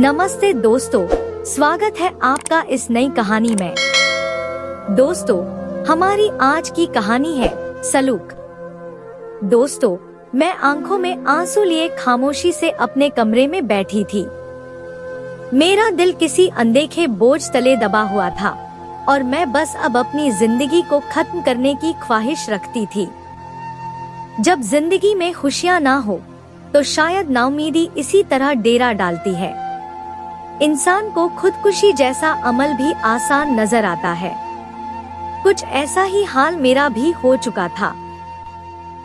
नमस्ते दोस्तों, स्वागत है आपका इस नई कहानी में। दोस्तों, हमारी आज की कहानी है सलूक। दोस्तों, मैं आंखों में आंसू लिए खामोशी से अपने कमरे में बैठी थी। मेरा दिल किसी अनदेखे बोझ तले दबा हुआ था और मैं बस अब अपनी जिंदगी को खत्म करने की ख्वाहिश रखती थी। जब जिंदगी में खुशियाँ ना हो तो शायद नाउमीदी इसी तरह डेरा डालती है। इंसान को खुदकुशी जैसा अमल भी आसान नजर आता है। कुछ ऐसा ही हाल मेरा भी हो चुका था।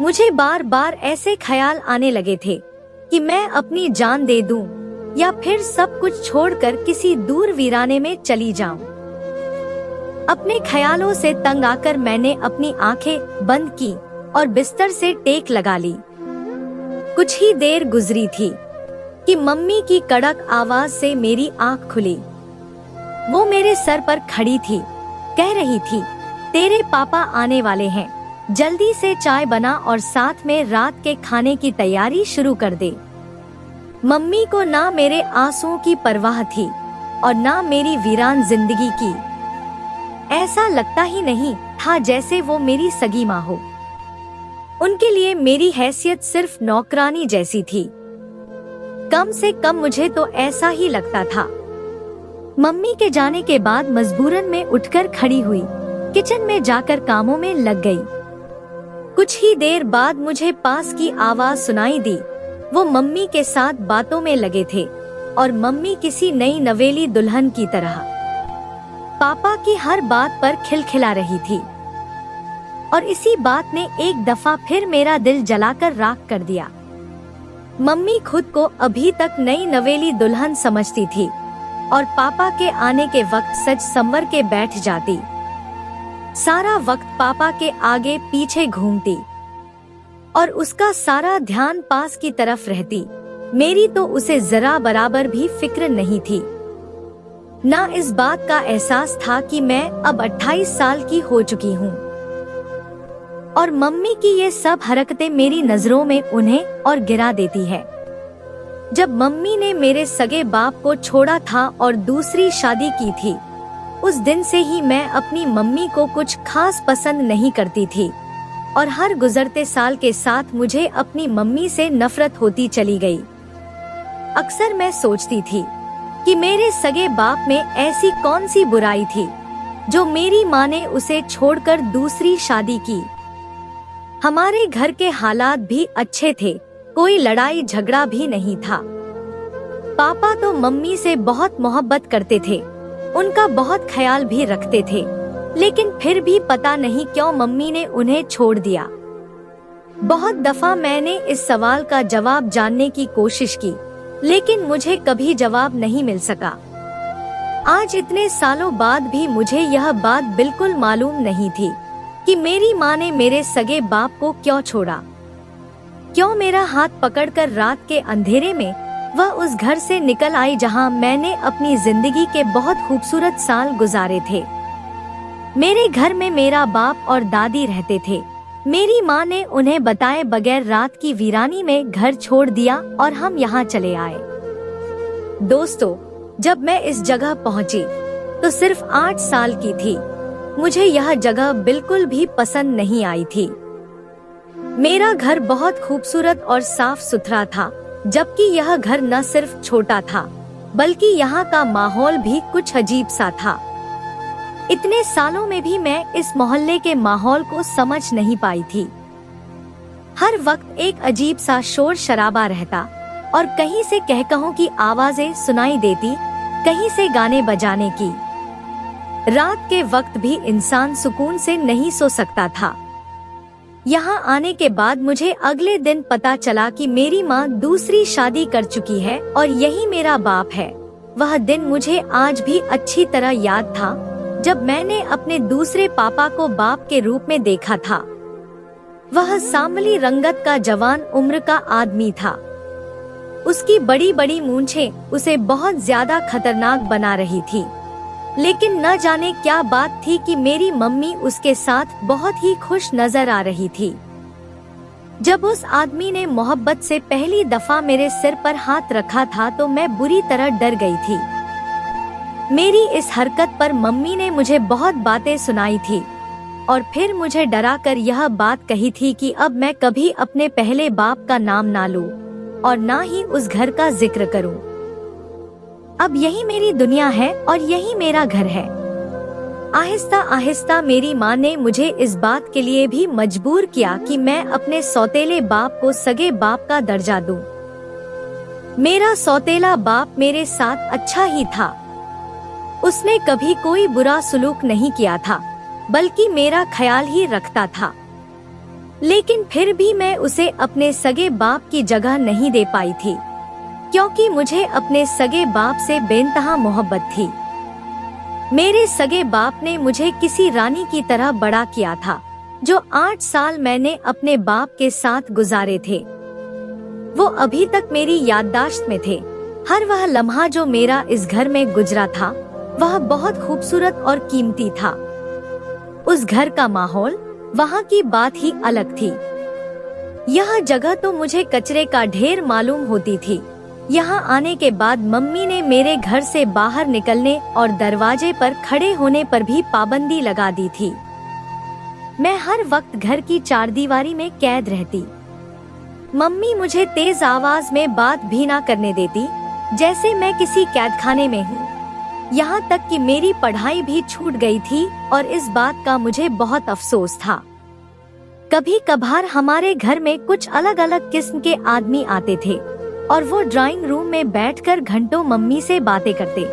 मुझे बार बार ऐसे ख्याल आने लगे थे कि मैं अपनी जान दे दूं या फिर सब कुछ छोड़कर किसी दूर वीराने में चली जाऊं। अपने ख्यालों से तंग आकर मैंने अपनी आंखें बंद की और बिस्तर से टेक लगा ली। कुछ ही देर गुजरी थी कि मम्मी की कड़क आवाज से मेरी आंख खुली। वो मेरे सर पर खड़ी थी, कह रही थी, तेरे पापा आने वाले हैं, जल्दी से चाय बना और साथ में रात के खाने की तैयारी शुरू कर दे। मम्मी को ना मेरे आंसुओं की परवाह थी और ना मेरी वीरान जिंदगी की। ऐसा लगता ही नहीं था जैसे वो मेरी सगी माँ हो। उनके लिए मेरी हैसियत सिर्फ नौकरानी जैसी थी। कम से कम मुझे तो ऐसा ही लगता था। मम्मी के जाने के बाद मजबूरन में उठकर खड़ी हुई, किचन में जाकर कामों में लग गई। कुछ ही देर बाद मुझे पास की आवाज सुनाई दी। वो मम्मी के साथ बातों में लगे थे और मम्मी किसी नई नवेली दुल्हन की तरह पापा की हर बात पर खिलखिला रही थी। और इसी बात ने एक दफा फिर मेरा दिल जलाकर राख कर दिया। मम्मी खुद को अभी तक नई नवेली दुल्हन समझती थी और पापा के आने के वक्त सज संवर के बैठ जाती। सारा वक्त पापा के आगे पीछे घूमती और उसका सारा ध्यान पास की तरफ रहती। मेरी तो उसे जरा बराबर भी फिक्र नहीं थी। ना इस बात का एहसास था कि मैं अब 28 साल की हो चुकी हूँ और मम्मी की ये सब हरकतें मेरी नजरों में उन्हें और गिरा देती है। जब मम्मी ने मेरे सगे बाप को छोड़ा था और दूसरी शादी की थी, उस दिन से ही मैं अपनी मम्मी को कुछ खास पसंद नहीं करती थी और हर गुजरते साल के साथ मुझे अपनी मम्मी से नफरत होती चली गई। अक्सर मैं सोचती थी कि मेरे सगे बाप में ऐसी कौन सी बुराई थी जो मेरी माँ ने उसे छोड़कर दूसरी शादी की। हमारे घर के हालात भी अच्छे थे, कोई लड़ाई झगड़ा भी नहीं था। पापा तो मम्मी से बहुत मोहब्बत करते थे, उनका बहुत ख्याल भी रखते थे, लेकिन फिर भी पता नहीं क्यों मम्मी ने उन्हें छोड़ दिया। बहुत दफा मैंने इस सवाल का जवाब जानने की कोशिश की, लेकिन मुझे कभी जवाब नहीं मिल सका। आज इतने सालों बाद भी मुझे यह बात बिल्कुल मालूम नहीं थी कि मेरी माँ ने मेरे सगे बाप को क्यों छोड़ा। क्यों मेरा हाथ पकड़कर रात के अंधेरे में वह उस घर से निकल आई जहाँ मैंने अपनी जिंदगी के बहुत खूबसूरत साल गुजारे थे। मेरे घर में मेरा बाप और दादी रहते थे। मेरी माँ ने उन्हें बताए बगैर रात की वीरानी में घर छोड़ दिया और हम यहाँ चले आए। दोस्तों, जब मैं इस जगह पहुँची तो सिर्फ 8 साल की थी। मुझे यह जगह बिल्कुल भी पसंद नहीं आई थी। मेरा घर बहुत खूबसूरत और साफ सुथरा था, जबकि यह घर न सिर्फ छोटा था बल्कि यहाँ का माहौल भी कुछ अजीब सा था। इतने सालों में भी मैं इस मोहल्ले के माहौल को समझ नहीं पाई थी। हर वक्त एक अजीब सा शोर शराबा रहता और कहीं से कहकहों की आवाजें सुनाई देती, कहीं से गाने बजाने की। रात के वक्त भी इंसान सुकून से नहीं सो सकता था। यहाँ आने के बाद मुझे अगले दिन पता चला कि मेरी माँ दूसरी शादी कर चुकी है और यही मेरा बाप है। वह दिन मुझे आज भी अच्छी तरह याद था जब मैंने अपने दूसरे पापा को बाप के रूप में देखा था। वह सांवली रंगत का जवान उम्र का आदमी था। उसकी बड़ी बड़ी मूंछें उसे बहुत ज्यादा खतरनाक बना रही थी, लेकिन न जाने क्या बात थी कि मेरी मम्मी उसके साथ बहुत ही खुश नजर आ रही थी। जब उस आदमी ने मोहब्बत से पहली दफा मेरे सिर पर हाथ रखा था तो मैं बुरी तरह डर गई थी। मेरी इस हरकत पर मम्मी ने मुझे बहुत बातें सुनाई थी और फिर मुझे डरा कर यह बात कही थी कि अब मैं कभी अपने पहले बाप का नाम ना लूं और ना ही उस घर का जिक्र करूं। अब यही मेरी दुनिया है और यही मेरा घर है। आहिस्ता आहिस्ता मेरी माँ ने मुझे इस बात के लिए भी मजबूर किया कि मैं अपने सौतेले बाप को सगे बाप का दर्जा दूं। मेरा सौतेला बाप मेरे साथ अच्छा ही था। उसने कभी कोई बुरा सलूक नहीं किया था, बल्कि मेरा ख्याल ही रखता था। लेकिन फिर भी मैं उसे अपने सगे बाप की जगह नहीं दे पाई थी, क्योंकि मुझे अपने सगे बाप से बेइंतहा मोहब्बत थी। मेरे सगे बाप ने मुझे किसी रानी की तरह बड़ा किया था। जो 8 साल मैंने अपने बाप के साथ गुजारे थे, वो अभी तक मेरी याददाश्त में थे। हर वह लम्हा जो मेरा इस घर में गुजरा था, वह बहुत खूबसूरत और कीमती था। उस घर का माहौल, वहाँ की बात ही अलग थी। यह जगह तो मुझे कचरे का ढेर मालूम होती थी। यहाँ आने के बाद मम्मी ने मेरे घर से बाहर निकलने और दरवाजे पर खड़े होने पर भी पाबंदी लगा दी थी। मैं हर वक्त घर की चारदीवारी में कैद रहती। मम्मी मुझे तेज आवाज में बात भी ना करने देती, जैसे मैं किसी कैदखाने में हूँ। यहाँ तक कि मेरी पढ़ाई भी छूट गई थी और इस बात का मुझे बहुत अफसोस था। कभी कभार हमारे घर में कुछ अलग अलग किस्म के आदमी आते थे और वो ड्राइंग रूम में बैठकर घंटों मम्मी से बातें करते।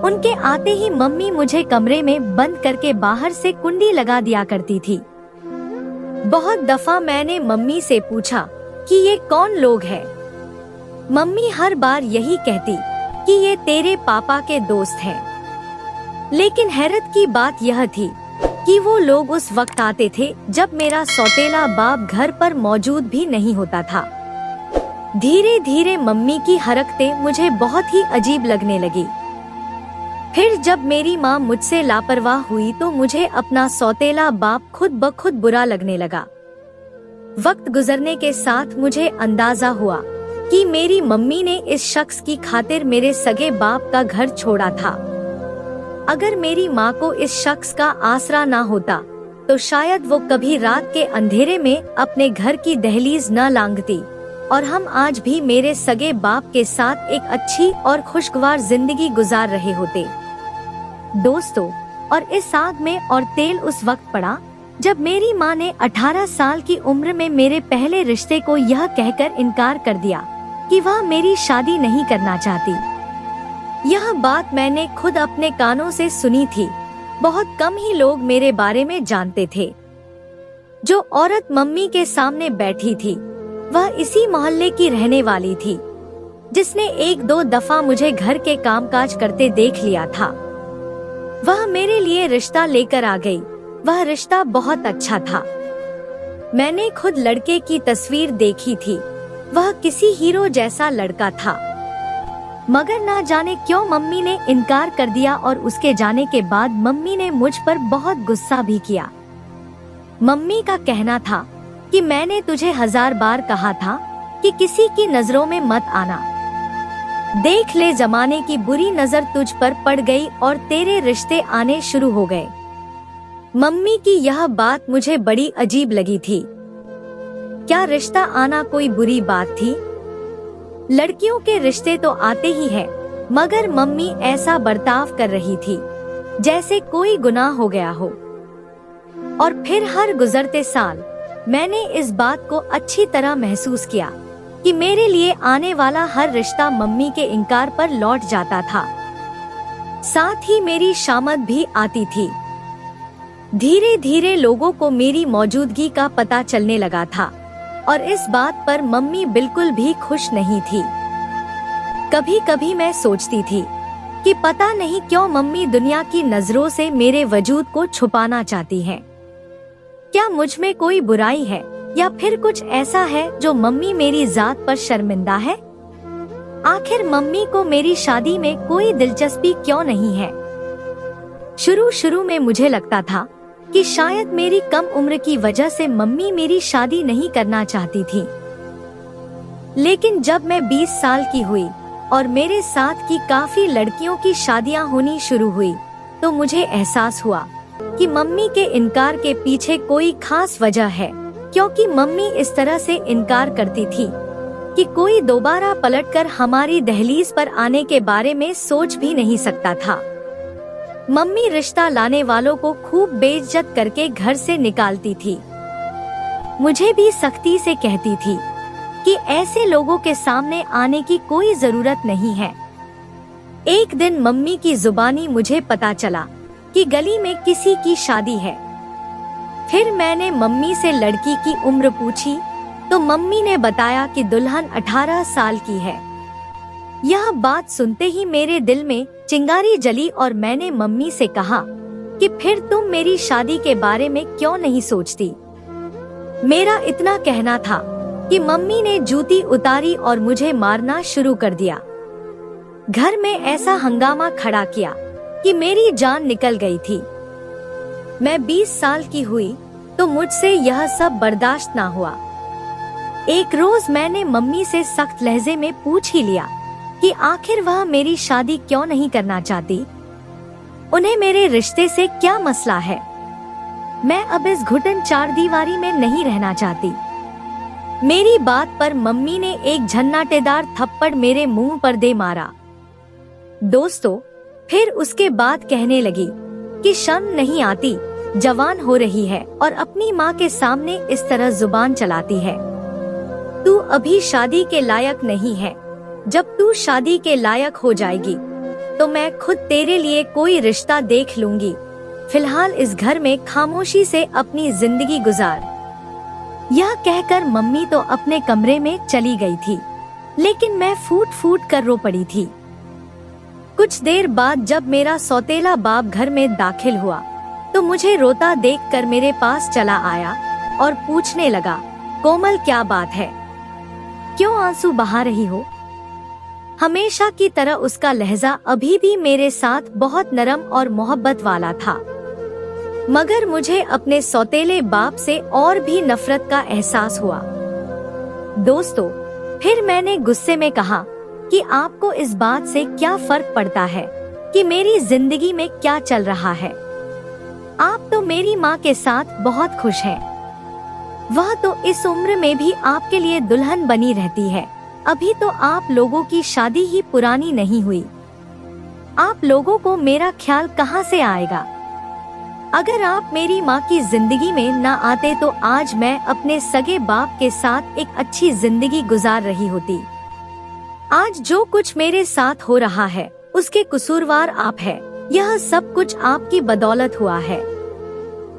उनके आते ही मम्मी मुझे कमरे में बंद करके बाहर से कुंडी लगा दिया करती थी। बहुत दफा मैंने मम्मी से पूछा कि ये कौन लोग हैं। मम्मी हर बार यही कहती कि ये तेरे पापा के दोस्त हैं। लेकिन हैरत की बात यह थी कि वो लोग उस वक्त आते थे जब मेरा सौतेला बाप घर पर मौजूद भी नहीं होता था। धीरे धीरे मम्मी की हरकतें मुझे बहुत ही अजीब लगने लगी। फिर जब मेरी माँ मुझसे लापरवाह हुई तो मुझे अपना सौतेला बाप खुद ब खुद बुरा लगने लगा। वक्त गुजरने के साथ मुझे अंदाजा हुआ कि मेरी मम्मी ने इस शख्स की खातिर मेरे सगे बाप का घर छोड़ा था। अगर मेरी माँ को इस शख्स का आसरा ना होता तो शायद वो कभी रात के अंधेरे में अपने घर की दहलीज न लांघती और हम आज भी मेरे सगे बाप के साथ एक अच्छी और खुशगवार जिंदगी गुजार रहे होते। दोस्तों, और इस आग में और तेल उस वक्त पड़ा जब मेरी माँ ने 18 साल की उम्र में मेरे पहले रिश्ते को यह कहकर इनकार कर दिया कि वह मेरी शादी नहीं करना चाहती। यह बात मैंने खुद अपने कानों से सुनी थी। बहुत कम ही लोग मेरे बारे में जानते थे। जो औरत मम्मी के सामने बैठी थी, वह इसी मोहल्ले की रहने वाली थी, जिसने 1-2 दफा मुझे घर के कामकाज करते देख लिया था। वह मेरे लिए रिश्ता लेकर आ गई। वह रिश्ता बहुत अच्छा था। मैंने खुद लड़के की तस्वीर देखी थी। वह किसी हीरो जैसा लड़का था, मगर ना जाने क्यों मम्मी ने इनकार कर दिया और उसके जाने के बाद मम्मी ने मुझ पर बहुत गुस्सा भी किया। मम्मी का कहना था कि मैंने तुझे 1000 बार कहा था कि किसी की नजरों में मत आना। देख ले, जमाने की बुरी नजर तुझ पर पड़ गई और तेरे रिश्ते आने शुरू हो गए। मम्मी की यह बात मुझे बड़ी अजीब लगी थी। क्या रिश्ता आना कोई बुरी बात थी? लड़कियों के रिश्ते तो आते ही हैं, मगर मम्मी ऐसा बर्ताव कर रही थी जैसे कोई गुनाह हो गया हो। और फिर हर गुजरते साल मैंने इस बात को अच्छी तरह महसूस किया कि मेरे लिए आने वाला हर रिश्ता मम्मी के इनकार पर लौट जाता था। साथ ही मेरी शामत भी आती थी। धीरे धीरे लोगों को मेरी मौजूदगी का पता चलने लगा था और इस बात पर मम्मी बिल्कुल भी खुश नहीं थी। कभी कभी मैं सोचती थी कि पता नहीं क्यों मम्मी दुनिया की नजरों से मेरे वजूद को छुपाना चाहती हैं। क्या मुझ में कोई बुराई है या फिर कुछ ऐसा है जो मम्मी मेरी जात पर शर्मिंदा है? आखिर मम्मी को मेरी शादी में कोई दिलचस्पी क्यों नहीं है? शुरू शुरू में मुझे लगता था कि शायद मेरी कम उम्र की वजह से मम्मी मेरी शादी नहीं करना चाहती थी। लेकिन जब मैं 20 साल की हुई और मेरे साथ की काफी लड़कियों की शादियां होनी शुरू हुई, तो मुझे एहसास हुआ कि मम्मी के इनकार के पीछे कोई खास वजह है, क्योंकि मम्मी इस तरह से इनकार करती थी कि कोई दोबारा पलटकर हमारी दहलीज पर आने के बारे में सोच भी नहीं सकता था। मम्मी रिश्ता लाने वालों को खूब बेइज्जत करके घर से निकालती थी। मुझे भी सख्ती से कहती थी कि ऐसे लोगों के सामने आने की कोई जरूरत नहीं है। एक दिन मम्मी की जुबानी मुझे पता चला कि गली में किसी की शादी है। फिर मैंने मम्मी से लड़की की उम्र पूछी तो मम्मी ने बताया कि दुल्हन 18 साल की है। यह बात सुनते ही मेरे दिल में चिंगारी जली और मैंने मम्मी से कहा कि फिर तुम मेरी शादी के बारे में क्यों नहीं सोचती। मेरा इतना कहना था कि मम्मी ने जूती उतारी और मुझे मारना शुरू कर दिया। घर में ऐसा हंगामा खड़ा किया कि मेरी जान निकल गई थी। मैं 20 साल की हुई तो मुझसे यह सब बर्दाश्त ना हुआ। एक रोज मैंने मम्मी से सख्त लहजे में पूछ ही लिया कि आखिर वह मेरी शादी क्यों नहीं करना चाहती। उन्हें मेरे रिश्ते से क्या मसला है। मैं अब इस घुटन चार दीवारी में नहीं रहना चाहती। मेरी बात पर मम्मी ने एक झन्नाटेदार थप्पड़ मेरे मुंह पर दे मारा। दोस्तों, फिर उसके बाद कहने लगी कि शर्म नहीं आती, जवान हो रही है और अपनी माँ के सामने इस तरह जुबान चलाती है। तू अभी शादी के लायक नहीं है। जब तू शादी के लायक हो जाएगी तो मैं खुद तेरे लिए कोई रिश्ता देख लूंगी। फिलहाल इस घर में खामोशी से अपनी जिंदगी गुजार। यह कहकर मम्मी तो अपने कमरे में चली गई थी, लेकिन मैं फूट फूट कर रो पड़ी थी। कुछ देर बाद जब मेरा सौतेला बाप घर में दाखिल हुआ तो मुझे रोता देखकर मेरे पास चला आया और पूछने लगा, कोमल क्या बात है, क्यों आंसू बहा रही हो। हमेशा की तरह उसका लहजा अभी भी मेरे साथ बहुत नरम और मोहब्बत वाला था, मगर मुझे अपने सौतेले बाप से और भी नफरत का एहसास हुआ। दोस्तों, फिर मैंने गुस्से में कहा कि आपको इस बात से क्या फर्क पड़ता है कि मेरी जिंदगी में क्या चल रहा है। आप तो मेरी माँ के साथ बहुत खुश हैं। वह तो इस उम्र में भी आपके लिए दुल्हन बनी रहती है। अभी तो आप लोगों की शादी ही पुरानी नहीं हुई। आप लोगों को मेरा ख्याल कहाँ से आएगा। अगर आप मेरी माँ की जिंदगी में न आते तो आज मैं अपने सगे बाप के साथ एक अच्छी जिंदगी गुजार रही होती। आज जो कुछ मेरे साथ हो रहा है उसके कसूरवार आप है। यह सब कुछ आपकी बदौलत हुआ है।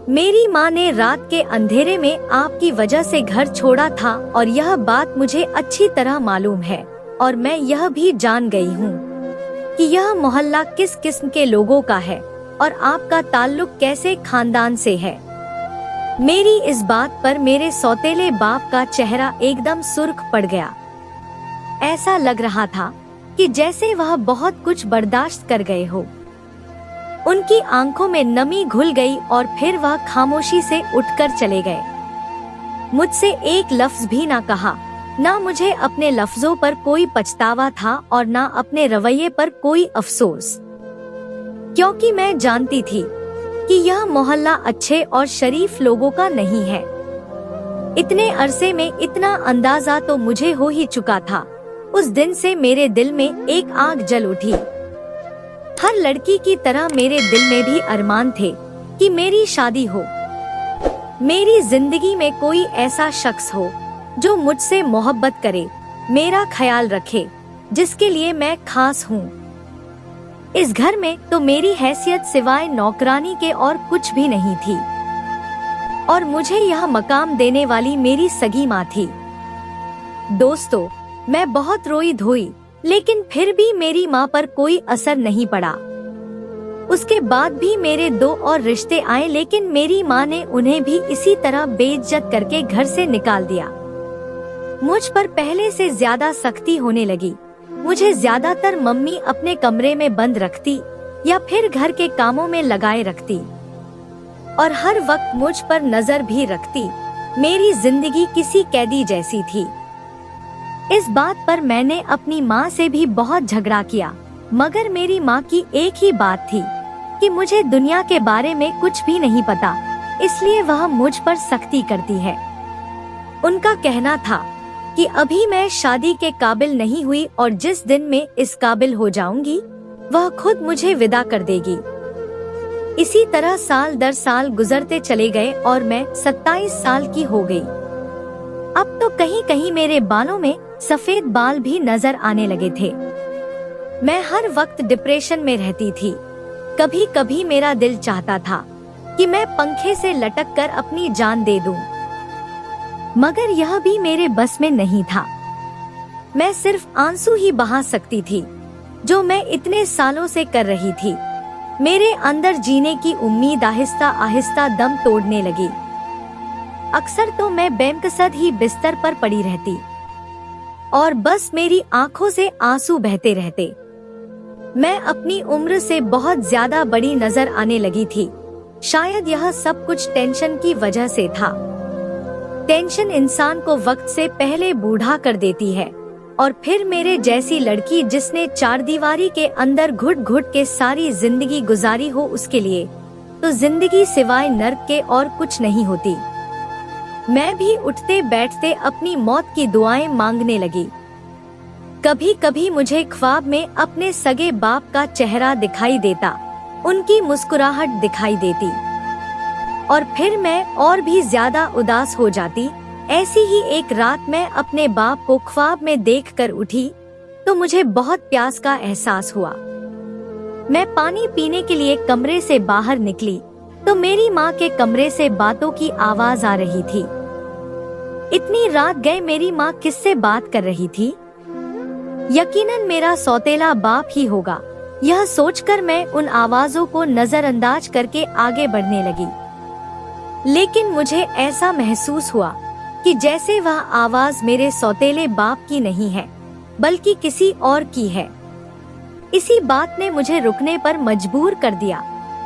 मेरी माँ ने रात के अंधेरे में आपकी वजह से घर छोड़ा था और यह बात मुझे अच्छी तरह मालूम है। और मैं यह भी जान गई हूँ कि यह मोहल्ला किस किस्म के लोगों का है और आपका ताल्लुक कैसे खानदान से है। मेरी इस बात पर मेरे सौतेले बाप का चेहरा एकदम सुर्ख पड़ गया। ऐसा लग रहा था कि जैसे वह बहुत कुछ बर्दाश्त कर गए हो। उनकी आंखों में नमी घुल गई और फिर वह खामोशी से उठकर चले गए। मुझसे एक लफ्ज भी ना कहा। ना मुझे अपने लफ्जों पर कोई पछतावा था और ना अपने रवैये पर कोई अफसोस, क्योंकि मैं जानती थी कि यह मोहल्ला अच्छे और शरीफ लोगों का नहीं है। इतने अरसे में इतना अंदाजा तो मुझे हो ही चुका था। उस दिन से मेरे दिल में एक आग जल उठी। हर लड़की की तरह मेरे दिल में भी अरमान थे कि मेरी शादी हो, मेरी जिंदगी में कोई ऐसा शख्स हो जो मुझसे मोहब्बत करे, मेरा ख्याल रखे, जिसके लिए मैं खास हूँ। इस घर में तो मेरी हैसियत सिवाय नौकरानी के और कुछ भी नहीं थी और मुझे यह मकाम देने वाली मेरी सगी माँ थी। दोस्तों, मैं बहुत रोई धोई, लेकिन फिर भी मेरी माँ पर कोई असर नहीं पड़ा। उसके बाद भी मेरे 2 और रिश्ते आए, लेकिन मेरी माँ ने उन्हें भी इसी तरह बेइज्जत करके घर से निकाल दिया। मुझ पर पहले से ज्यादा सख्ती होने लगी। मुझे ज्यादातर मम्मी अपने कमरे में बंद रखती या फिर घर के कामों में लगाए रखती। और हर वक्त मुझ पर नजर भी रखती। मेरी जिंदगी किसी कैदी जैसी थी। इस बात पर मैंने अपनी माँ से भी बहुत झगड़ा किया, मगर मेरी माँ की एक ही बात थी कि मुझे दुनिया के बारे में कुछ भी नहीं पता, इसलिए वह मुझ पर सख्ती करती है। उनका कहना था कि अभी मैं शादी के काबिल नहीं हुई और जिस दिन में इस काबिल हो जाऊंगी वह खुद मुझे विदा कर देगी। इसी तरह साल दर साल गुजरते चले गए और मैं 27 साल की हो गई। अब तो कहीं कहीं मेरे बालों में सफेद बाल भी नजर आने लगे थे। मैं हर वक्त डिप्रेशन में रहती थी। कभी कभी मेरा दिल चाहता था कि मैं पंखे से लटक कर अपनी जान दे दूं, मगर यह भी मेरे बस में नहीं था। मैं सिर्फ आंसू ही बहा सकती थी, जो मैं इतने सालों से कर रही थी। मेरे अंदर जीने की उम्मीद आहिस्ता आहिस्ता दम तोड़ने लगी। अक्सर तो मैं बेमकसद ही बिस्तर पर पड़ी रहती और बस मेरी आंखों से आंसू बहते रहते। मैं अपनी उम्र से बहुत ज्यादा बड़ी नजर आने लगी थी। शायद यह सब कुछ टेंशन की वजह से था। टेंशन इंसान को वक्त से पहले बूढ़ा कर देती है, और फिर मेरे जैसी लड़की जिसने चारदीवारी के अंदर घुट घुट के सारी जिंदगी गुजारी हो, उसके लिए तो जिंदगी सिवाय नर्क के और कुछ नहीं होती। मैं भी उठते बैठते अपनी मौत की दुआएं मांगने लगी। कभी कभी मुझे ख्वाब में अपने सगे बाप का चेहरा दिखाई देता, उनकी मुस्कुराहट दिखाई देती, और फिर मैं और भी ज्यादा उदास हो जाती। ऐसी ही एक रात मैं अपने बाप को ख्वाब में देखकर उठी तो मुझे बहुत प्यास का एहसास हुआ। मैं पानी पीने के लिए कमरे से बाहर निकली तो मेरी माँ के कमरे से बातों की आवाज आ रही थी। इतनी रात गए मेरी माँ किससे बात कर रही थी? यकीनन मेरा सौतेला बाप ही होगा। यह सोचकर मैं उन आवाजों को नजरअंदाज करके आगे बढ़ने लगी, लेकिन मुझे ऐसा महसूस हुआ कि जैसे वह आवाज मेरे सौतेले बाप की नहीं है, बल्कि किसी और की है। इसी बात ने मुझे रुकने पर मजबूर कर दिया,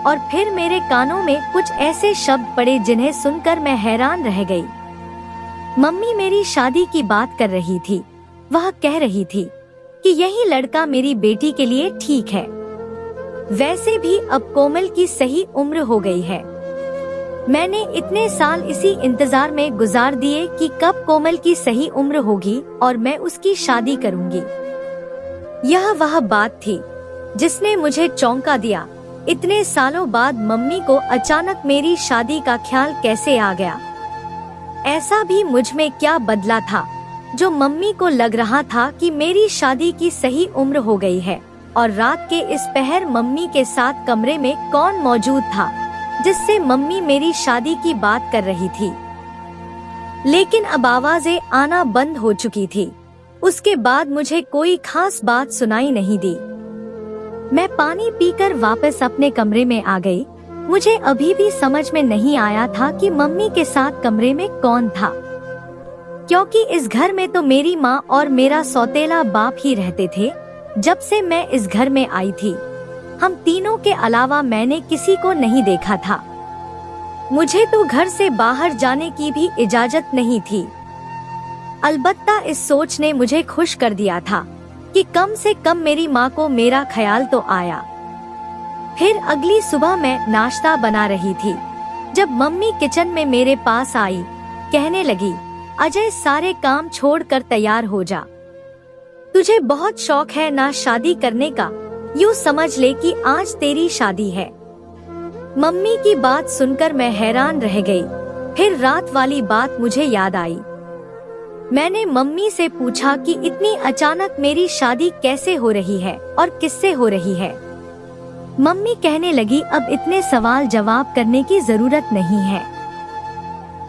और फिर मेरे कानों में कुछ ऐसे शब्द पड़े जिन्हें सुनकर मैं हैरान रह गई। मम्मी मेरी शादी की बात कर रही थी। वह कह रही थी कि यही लड़का मेरी बेटी के लिए ठीक है। वैसे भी अब कोमल की सही उम्र हो गई है। मैंने इतने साल इसी इंतजार में गुजार दिए कि कब कोमल की सही उम्र होगी और मैं उसकी शादी करूंगी। यह वह बात थी जिसने मुझे चौंका दिया। इतने सालों बाद मम्मी को अचानक मेरी शादी का ख्याल कैसे आ गया? ऐसा भी मुझ में क्या बदला था जो मम्मी को लग रहा था कि मेरी शादी की सही उम्र हो गई है? और रात के इस पहर मम्मी के साथ कमरे में कौन मौजूद था जिससे मम्मी मेरी शादी की बात कर रही थी? लेकिन अब आवाजें आना बंद हो चुकी थी। उसके बाद मुझे कोई खास बात सुनाई नहीं दी। मैं पानी पीकर वापस अपने कमरे में आ गई। मुझे अभी भी समझ में नहीं आया था कि मम्मी के साथ कमरे में कौन था, क्योंकि इस घर में तो मेरी माँ और मेरा सौतेला बाप ही रहते थे। जब से मैं इस घर में आई थी, हम तीनों के अलावा मैंने किसी को नहीं देखा था। मुझे तो घर से बाहर जाने की भी इजाजत नहीं थी। अलबत्ता इस सोच ने मुझे खुश कर दिया था कि कम से कम मेरी माँ को मेरा ख्याल तो आया। फिर अगली सुबह मैं नाश्ता बना रही थी जब मम्मी किचन में मेरे पास आई। कहने लगी, अजय सारे काम छोड़कर तैयार हो जा। तुझे बहुत शौक है ना शादी करने का, यूँ समझ ले कि आज तेरी शादी है। मम्मी की बात सुनकर मैं हैरान रह गई। फिर रात वाली बात मुझे याद आई। मैंने मम्मी से पूछा कि इतनी अचानक मेरी शादी कैसे हो रही है और किससे हो रही है। मम्मी कहने लगी, अब इतने सवाल जवाब करने की जरूरत नहीं है।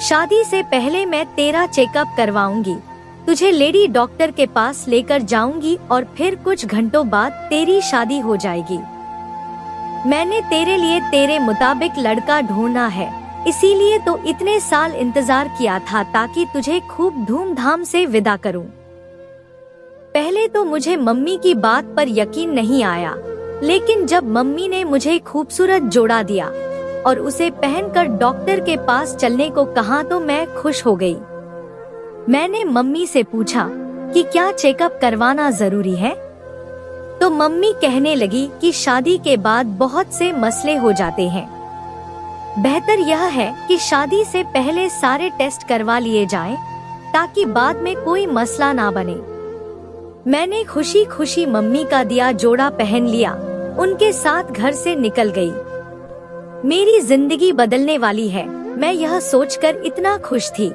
शादी से पहले मैं तेरा चेकअप करवाऊंगी, तुझे लेडी डॉक्टर के पास लेकर जाऊंगी और फिर कुछ घंटों बाद तेरी शादी हो जाएगी। मैंने तेरे लिए तेरे मुताबिक लड़का ढूंढना है, इसीलिए तो इतने साल इंतजार किया था ताकि तुझे खूब धूमधाम से विदा करूं। पहले तो मुझे मम्मी की बात पर यकीन नहीं आया, लेकिन जब मम्मी ने मुझे खूबसूरत जोड़ा दिया और उसे पहनकर डॉक्टर के पास चलने को कहा तो मैं खुश हो गई। मैंने मम्मी से पूछा कि क्या चेकअप करवाना जरूरी है, तो मम्मी कहने लगी कि शादी के बाद बहुत से मसले हो जाते हैं, बेहतर यह है कि शादी से पहले सारे टेस्ट करवा लिए जाएं, ताकि बाद में कोई मसला ना बने। मैंने खुशी खुशी मम्मी का दिया जोड़ा पहन लिया, उनके साथ घर से निकल गई। मेरी जिंदगी बदलने वाली है, मैं यह सोचकर इतना खुश थी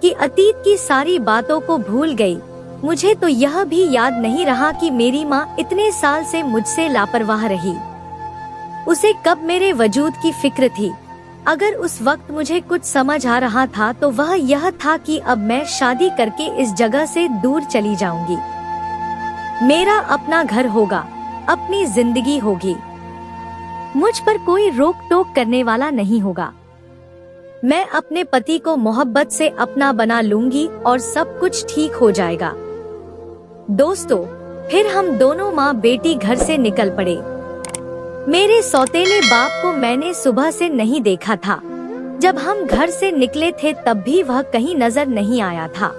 कि अतीत की सारी बातों को भूल गई। मुझे तो यह भी याद नहीं रहा कि मेरी माँ इतने साल से मुझसे लापरवाह रही। उसे कब मेरे वजूद की फिक्र थी। अगर उस वक्त मुझे कुछ समझ आ रहा था तो वह यह था कि अब मैं शादी करके इस जगह से दूर चली जाऊंगी। मेरा अपना घर होगा, अपनी जिंदगी होगी, मुझ पर कोई रोक टोक करने वाला नहीं होगा। मैं अपने पति को मोहब्बत से अपना बना लूंगी और सब कुछ ठीक हो जाएगा। दोस्तों, फिर हम दोनों माँ बेटी घर से निकल पड़े। मेरे सौतेले बाप को मैंने सुबह से नहीं देखा था। जब हम घर से निकले थे तब भी वह कहीं नजर नहीं आया था।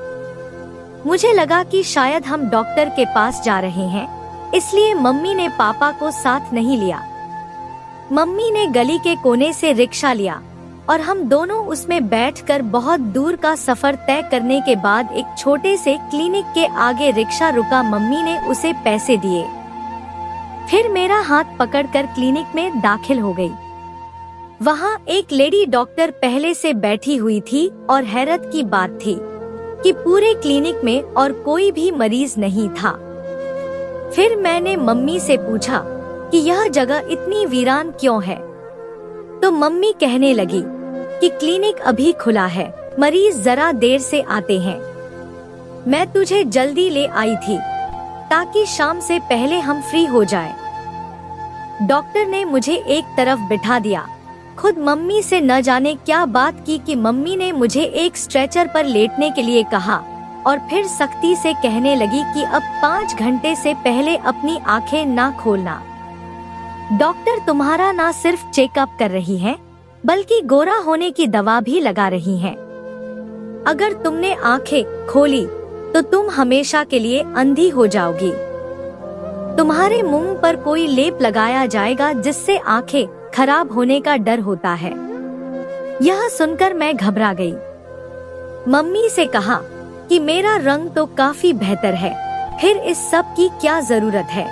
मुझे लगा कि शायद हम डॉक्टर के पास जा रहे हैं, इसलिए मम्मी ने पापा को साथ नहीं लिया। मम्मी ने गली के कोने से रिक्शा लिया और हम दोनों उसमें बैठकर बहुत दूर का सफर तय करने के बाद एक छोटे से क्लिनिक के आगे रिक्शा रुका। मम्मी ने उसे पैसे दिए, फिर मेरा हाथ पकड़कर क्लिनिक में दाखिल हो गई। वहाँ एक लेडी डॉक्टर पहले से बैठी हुई थी और हैरत की बात थी कि पूरे क्लिनिक में और कोई भी मरीज नहीं था। फिर मैंने मम्मी से पूछा कि यह जगह इतनी वीरान क्यों है, तो मम्मी कहने लगी कि क्लिनिक अभी खुला है, मरीज जरा देर से आते हैं। मैं तुझे जल्दी ले आई थी ताकि शाम से पहले हम फ्री हो जाएं। डॉक्टर ने मुझे एक तरफ बिठा दिया। खुद मम्मी से न जाने क्या बात की कि मम्मी ने मुझे एक स्ट्रेचर पर लेटने के लिए कहा और फिर सख्ती से कहने लगी कि अब 5 घंटे से पहले अपनी आंखें ना खोलना। डॉक्टर तुम्हारा ना सिर्फ चेकअप कर रही है, बल्कि गोरा होने की दवा भी लगा रही है। अगर तुमने आंखें खोली तो तुम हमेशा के लिए अंधी हो जाओगी। तुम्हारे मुंह पर कोई लेप लगाया जाएगा जिससे आंखें खराब होने का डर होता है। यह सुनकर मैं घबरा गई। मम्मी से कहा कि मेरा रंग तो काफी बेहतर है, फिर इस सब की क्या जरूरत है।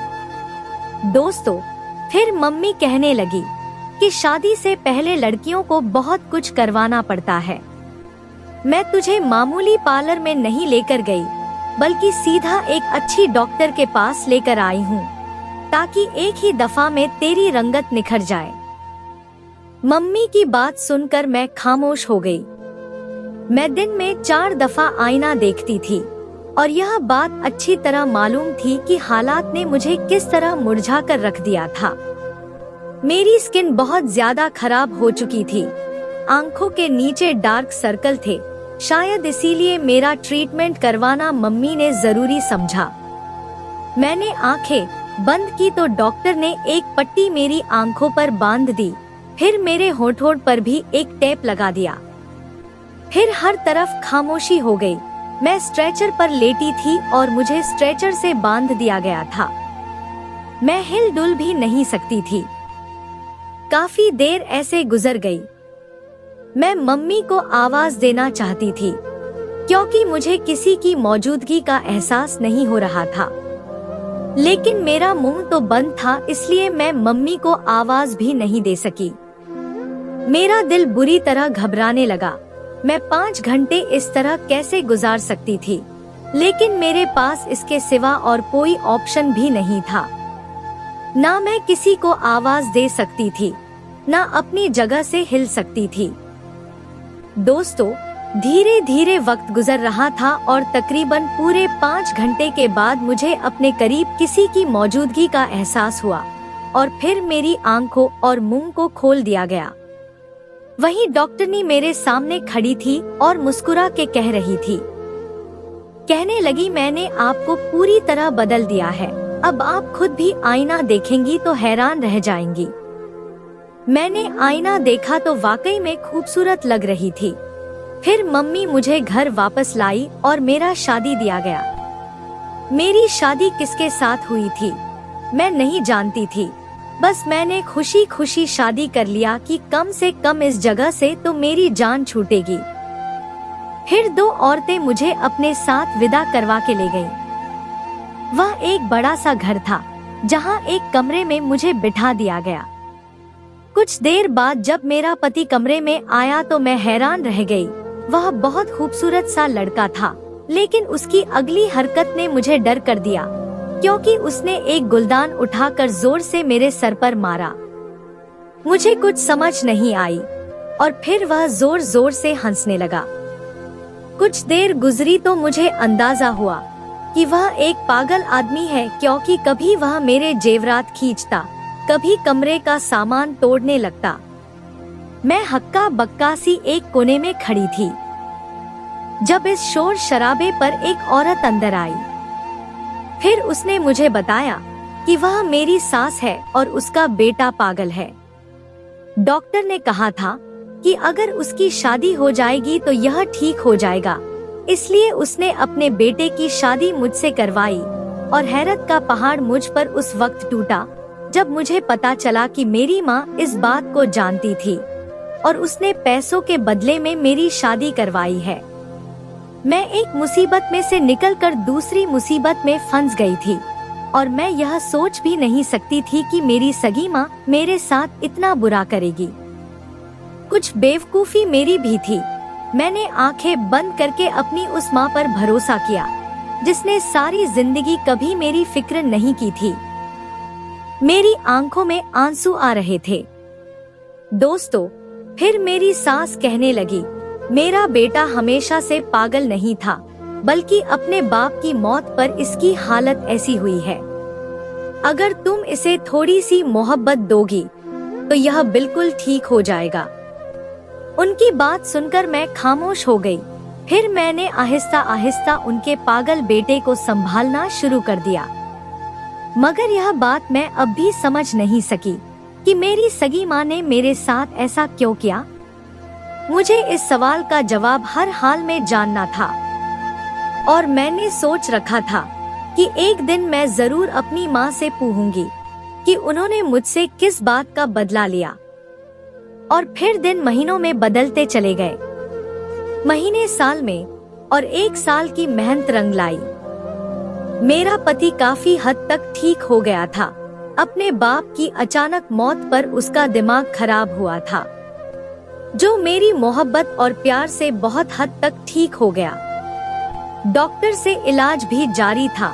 दोस्तों, फिर मम्मी कहने लगी कि शादी से पहले लड़कियों को बहुत कुछ करवाना पड़ता है। मैं तुझे मामूली पार्लर में नहीं लेकर गई, बल्कि सीधा एक अच्छी डॉक्टर के पास लेकर आई हूँ, ताकि एक ही दफा में तेरी रंगत निखर जाए। मम्मी की बात सुनकर मैं खामोश हो गई। मैं दिन में 4 दफा आईना देखती थी और यह बात अच्छी तरह मालूम थी कि हालात ने मुझे किस तरह मुरझा कर रख दिया था। मेरी स्किन बहुत ज्यादा खराब हो चुकी थी, आंखों के नीचे डार्क सर्कल थे। शायद इसीलिए मेरा ट्रीटमेंट करवाना मम्मी ने जरूरी समझा। मैंने आंखें बंद की तो डॉक्टर ने एक पट्टी मेरी आंखों पर बांध दी, फिर मेरे होठों पर भी एक टेप लगा दिया। फिर हर तरफ खामोशी हो गई। मैं स्ट्रेचर पर लेटी थी और मुझे स्ट्रेचर से बांध दिया गया था। मैं हिल डुल भी नहीं सकती थी। काफी देर ऐसे गुजर गई। मैं मम्मी को आवाज देना चाहती थी, क्योंकि मुझे किसी की मौजूदगी का एहसास नहीं हो रहा था, लेकिन मेरा मुंह तो बंद था, इसलिए मैं मम्मी को आवाज भी नहीं दे सकी। मेरा दिल बुरी तरह घबराने लगा। मैं 5 घंटे इस तरह कैसे गुजार सकती थी, लेकिन मेरे पास इसके सिवा और कोई ऑप्शन भी नहीं था। ना मैं किसी को आवाज दे सकती थी, ना अपनी जगह से हिल सकती थी। दोस्तों, धीरे धीरे वक्त गुजर रहा था और तकरीबन पूरे 5 घंटे के बाद मुझे अपने करीब किसी की मौजूदगी का एहसास हुआ और फिर मेरी आंखों और मुंह को खोल दिया गया। वहीं डॉक्टरनी मेरे सामने खड़ी थी और मुस्कुरा के कह रही थी। कहने लगी, मैंने आपको पूरी तरह बदल दिया है, अब आप खुद भी आईना देखेंगी तो हैरान रह जाएंगी। मैंने आईना देखा तो वाकई में खूबसूरत लग रही थी। फिर मम्मी मुझे घर वापस लाई और मेरा शादी दिया गया। मेरी शादी किसके साथ हुई थी मैं नहीं जानती थी, बस मैंने खुशी खुशी शादी कर लिया कि कम से कम इस जगह से तो मेरी जान छूटेगी। फिर 2 औरतें मुझे अपने साथ विदा करवा के ले गईं। वह एक बड़ा सा घर था जहां एक कमरे में मुझे बिठा दिया गया। कुछ देर बाद जब मेरा पति कमरे में आया तो मैं हैरान रह गई। वह बहुत खूबसूरत सा लड़का था, लेकिन उसकी अगली हरकत ने मुझे डर कर दिया, क्योंकि उसने एक गुलदान उठाकर जोर से मेरे सर पर मारा। मुझे कुछ समझ नहीं आई और फिर वह जोर जोर से हंसने लगा। कुछ देर गुजरी तो मुझे अंदाजा हुआ कि वह एक पागल आदमी है, क्योंकि कभी वह मेरे जेवरात खींचता, कभी कमरे का सामान तोड़ने लगता। मैं हक्का बक्का सी एक कोने में खड़ी थी जब इस शोर शराबे पर एक औरत अंदर आई। फिर उसने मुझे बताया कि वह मेरी सास है और उसका बेटा पागल है। डॉक्टर ने कहा था कि अगर उसकी शादी हो जाएगी तो यह ठीक हो जाएगा, इसलिए उसने अपने बेटे की शादी मुझसे करवाई। और हैरत का पहाड़ मुझ पर उस वक्त टूटा जब मुझे पता चला कि मेरी माँ इस बात को जानती थी और उसने पैसों के बदले में मेरी शादी करवाई है। मैं एक मुसीबत में से निकलकर दूसरी मुसीबत में फंस गई थी और मैं यह सोच भी नहीं सकती थी कि मेरी सगी माँ मेरे साथ इतना बुरा करेगी। कुछ बेवकूफी मेरी भी थी। मैंने आंखें बंद करके अपनी उस माँ पर भरोसा किया जिसने सारी जिंदगी कभी मेरी फिक्र नहीं की थी। मेरी आंखों में आंसू आ रहे थे। दोस्तों, फिर मेरी सास कहने लगी, मेरा बेटा हमेशा से पागल नहीं था, बल्कि अपने बाप की मौत पर इसकी हालत ऐसी हुई है। अगर तुम इसे थोड़ी सी मोहब्बत दोगी तो यह बिल्कुल ठीक हो जाएगा। उनकी बात सुनकर मैं खामोश हो गई। फिर मैंने आहिस्ता आहिस्ता उनके पागल बेटे को संभालना शुरू कर दिया, मगर यह बात मैं अब भी समझ नहीं सकी कि मेरी सगी माँ ने मेरे साथ ऐसा क्यों किया। मुझे इस सवाल का जवाब हर हाल में जानना था और मैंने सोच रखा था कि एक दिन मैं जरूर अपनी माँ से पूछूंगी कि उन्होंने मुझसे किस बात का बदला लिया। और फिर दिन महीनों में बदलते चले गए, महीने साल में, और 1 साल की मेहनत रंग लाई। मेरा पति काफी हद तक ठीक हो गया था। अपने बाप की अचानक मौत पर उसका दिमाग खराब हुआ था, जो मेरी मोहब्बत और प्यार से बहुत हद तक ठीक हो गया। डॉक्टर से इलाज भी जारी था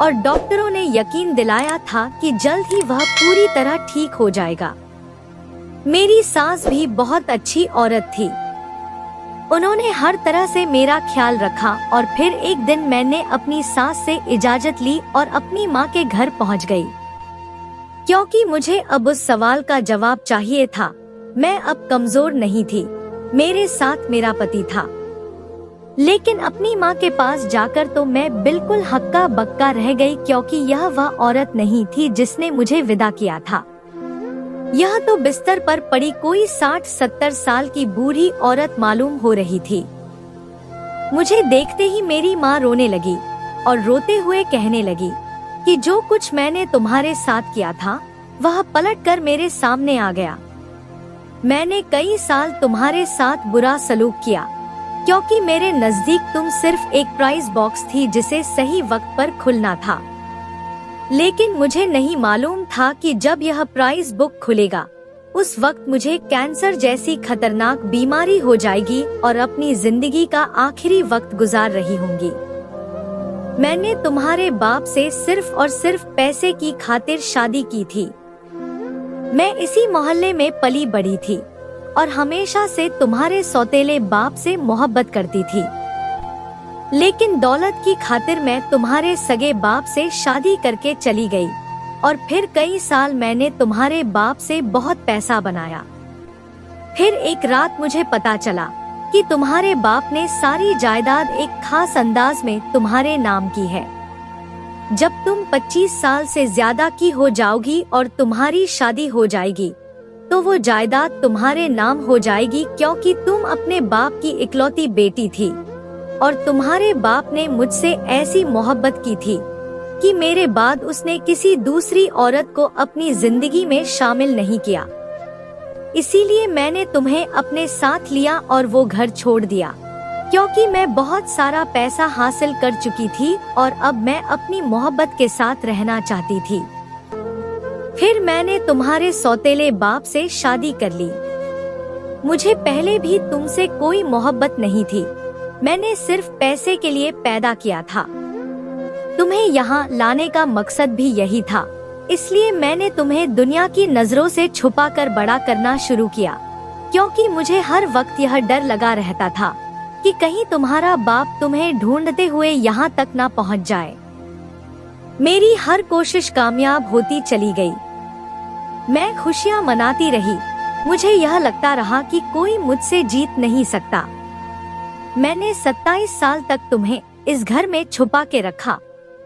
और डॉक्टरों ने यकीन दिलाया था कि जल्द ही वह पूरी तरह ठीक हो जाएगा। मेरी सास भी बहुत अच्छी औरत थी। उन्होंने हर तरह से मेरा ख्याल रखा और फिर एक दिन मैंने अपनी सास से इजाजत ली और अपनी माँ के घर पहुँच गई, क्योंकि मुझे अब उस सवाल का जवाब चाहिए था। मैं अब कमजोर नहीं थी, मेरे साथ मेरा पति था। लेकिन अपनी माँ के पास जाकर तो मैं बिल्कुल हक्का बक्का रह गई, क्योंकि यह वह औरत नहीं थी जिसने मुझे विदा किया था। यह तो बिस्तर पर पड़ी कोई 60-70 साल की बूढ़ी औरत मालूम हो रही थी। मुझे देखते ही मेरी माँ रोने लगी और रोते हुए कहने लगी कि जो कुछ मैंने तुम्हारे साथ किया था वह पलटकर मेरे सामने आ गया। मैंने कई साल तुम्हारे साथ बुरा सलूक किया, क्योंकि मेरे नजदीक तुम सिर्फ एक प्राइज बॉक्स थी जिसे सही वक्त पर खुलना था। लेकिन मुझे नहीं मालूम था कि जब यह प्राइज बुक खुलेगा उस वक्त मुझे कैंसर जैसी खतरनाक बीमारी हो जाएगी और अपनी जिंदगी का आखिरी वक्त गुजार रही होंगी। मैंने तुम्हारे बाप से सिर्फ और सिर्फ पैसे की खातिर शादी की थी। मैं इसी मोहल्ले में पली बढ़ी थी और हमेशा से तुम्हारे सौतेले बाप से मोहब्बत करती थी। लेकिन दौलत की खातिर मैं तुम्हारे सगे बाप से शादी करके चली गई और फिर कई साल मैंने तुम्हारे बाप से बहुत पैसा बनाया। फिर एक रात मुझे पता चला कि तुम्हारे बाप ने सारी जायदाद एक खास अंदाज में तुम्हारे नाम की है। जब तुम 25 साल से ज्यादा की हो जाओगी और तुम्हारी शादी हो जाएगी तो वो जायदाद तुम्हारे नाम हो जाएगी, क्योंकि तुम अपने बाप की इकलौती बेटी थी और तुम्हारे बाप ने मुझसे ऐसी मोहब्बत की थी कि मेरे बाद उसने किसी दूसरी औरत को अपनी जिंदगी में शामिल नहीं किया। इसीलिए मैंने तुम्हें अपने साथ लिया और वो घर छोड़ दिया, क्योंकि मैं बहुत सारा पैसा हासिल कर चुकी थी और अब मैं अपनी मोहब्बत के साथ रहना चाहती थी। फिर मैंने तुम्हारे सौतेले बाप से शादी कर ली। मुझे पहले भी तुमसे कोई मोहब्बत नहीं थी, मैंने सिर्फ पैसे के लिए पैदा किया था। तुम्हें यहाँ लाने का मकसद भी यही था, इसलिए मैंने तुम्हें दुनिया की नजरों से छुपाकर बड़ा करना शुरू किया, क्योंकि मुझे हर वक्त यह डर लगा रहता था कि कहीं तुम्हारा बाप तुम्हें ढूंढते हुए यहाँ तक ना पहुँच जाए। मेरी हर कोशिश कामयाब होती चली गई। मैं खुशियाँ मनाती रही, मुझे यह लगता रहा कि कोई मुझसे जीत नहीं सकता। मैंने 27 साल तक तुम्हें इस घर में छुपा के रखा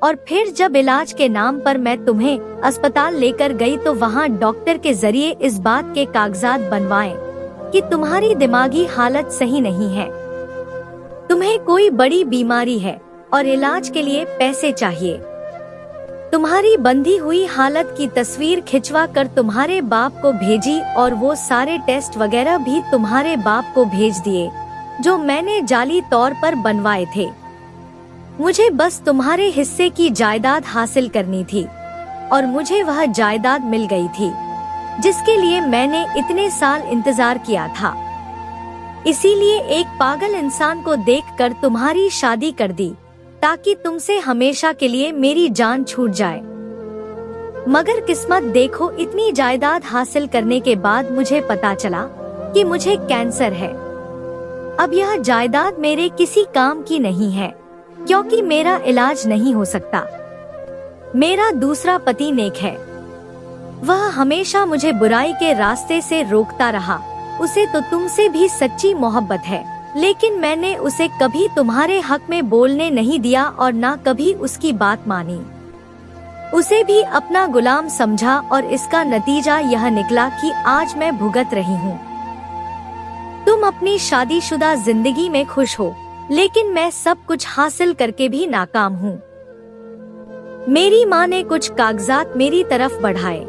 और फिर जब इलाज के नाम पर मैं तुम्हें अस्पताल लेकर गई तो वहाँ डॉक्टर के जरिए इस बात के कागजात बनवाए कि तुम्हारी दिमागी हालत सही नहीं है, तुम्हें कोई बड़ी बीमारी है और इलाज के लिए पैसे चाहिए। तुम्हारी बंधी हुई हालत की तस्वीर खिंचवा कर तुम्हारे बाप को भेजी और वो सारे टेस्ट वगैरह भी तुम्हारे बाप को भेज दिए जो मैंने जाली तौर पर बनवाए थे। मुझे बस तुम्हारे हिस्से की जायदाद हासिल करनी थी और मुझे वह जायदाद मिल गई थी जिसके लिए मैंने इतने साल इंतजार किया था। इसीलिए एक पागल इंसान को देखकर तुम्हारी शादी कर दी ताकि तुमसे हमेशा के लिए मेरी जान छूट जाए। मगर किस्मत देखो, इतनी जायदाद हासिल करने के बाद मुझे पता चला कि मुझे कैंसर है। अब यह जायदाद मेरे किसी काम की नहीं है, क्योंकि मेरा इलाज नहीं हो सकता। मेरा दूसरा पति नेक है, वह हमेशा मुझे बुराई के रास्ते से रोकता रहा। उसे तो तुमसे भी सच्ची मोहब्बत है, लेकिन मैंने उसे कभी तुम्हारे हक में बोलने नहीं दिया और ना कभी उसकी बात मानी। उसे भी अपना गुलाम समझा और इसका नतीजा यह निकला कि आज मैं भुगत रही हूँ। तुम अपनी शादीशुदा जिंदगी में खुश हो, लेकिन मैं सब कुछ हासिल करके भी नाकाम हूँ। मेरी माँ ने कुछ कागजात मेरी तरफ बढ़ाए,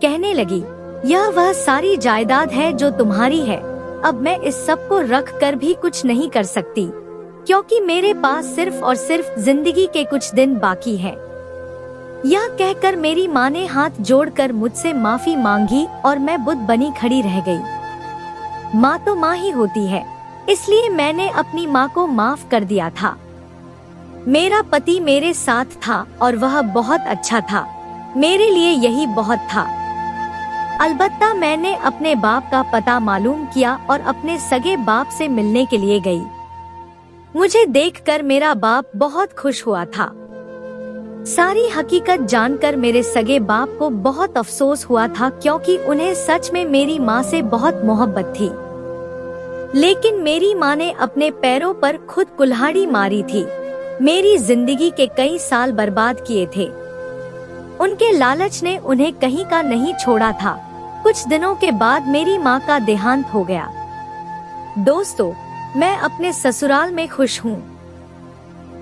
कहने लगी, यह वह सारी जायदाद है जो तुम्हारी है। अब मैं इस सब को रख कर भी कुछ नहीं कर सकती, क्योंकि मेरे पास सिर्फ और सिर्फ जिंदगी के कुछ दिन बाकी हैं। यह कहकर मेरी माँ ने हाथ जोड़कर मुझसे माफी मांगी और मैं बुत बनी खड़ी रह गई। माँ तो माँ ही होती है, इसलिए मैंने अपनी माँ को माफ कर दिया था। मेरा पति मेरे साथ था और वह बहुत अच्छा था, मेरे लिए यही बहुत था। अलबत्ता मैंने अपने बाप का पता मालूम किया और अपने सगे बाप से मिलने के लिए गई। मुझे देखकर मेरा बाप बहुत खुश हुआ था। सारी हकीकत जानकर मेरे सगे बाप को बहुत अफसोस हुआ था, क्योंकि उन्हें सच में मेरी माँ से बहुत मोहब्बत थी। लेकिन मेरी माँ ने अपने पैरों पर खुद कुल्हाड़ी मारी थी, मेरी जिंदगी के कई साल बर्बाद किए थे। उनके लालच ने उन्हें कहीं का नहीं छोड़ा था। कुछ दिनों के बाद मेरी माँ का देहांत हो गया। दोस्तों, मैं अपने ससुराल में खुश हूँ,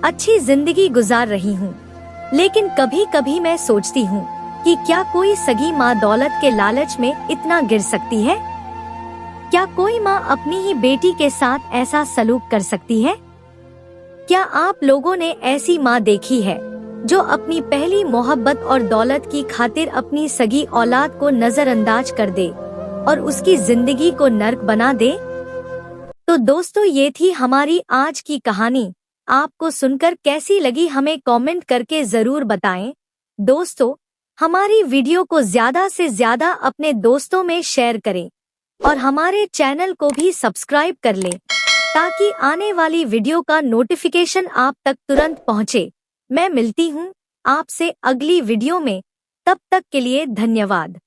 अच्छी जिंदगी गुजार रही हूँ, लेकिन कभी कभी मैं सोचती हूँ कि क्या कोई सगी माँ दौलत के लालच में इतना गिर सकती है? क्या कोई माँ अपनी ही बेटी के साथ ऐसा सलूक कर सकती है? क्या आप लोगों ने ऐसी माँ देखी है जो अपनी पहली मोहब्बत और दौलत की खातिर अपनी सगी औलाद को नजरअंदाज कर दे और उसकी जिंदगी को नर्क बना दे? तो दोस्तों, ये थी हमारी आज की कहानी। आपको सुनकर कैसी लगी हमें कमेंट करके जरूर बताएं। दोस्तों, हमारी वीडियो को ज्यादा से ज्यादा अपने दोस्तों में शेयर करें और हमारे चैनल को भी सब्सक्राइब कर लें, ताकि आने वाली वीडियो का नोटिफिकेशन आप तक तुरंत पहुंचे। मैं मिलती हूं आपसे अगली वीडियो में, तब तक के लिए धन्यवाद।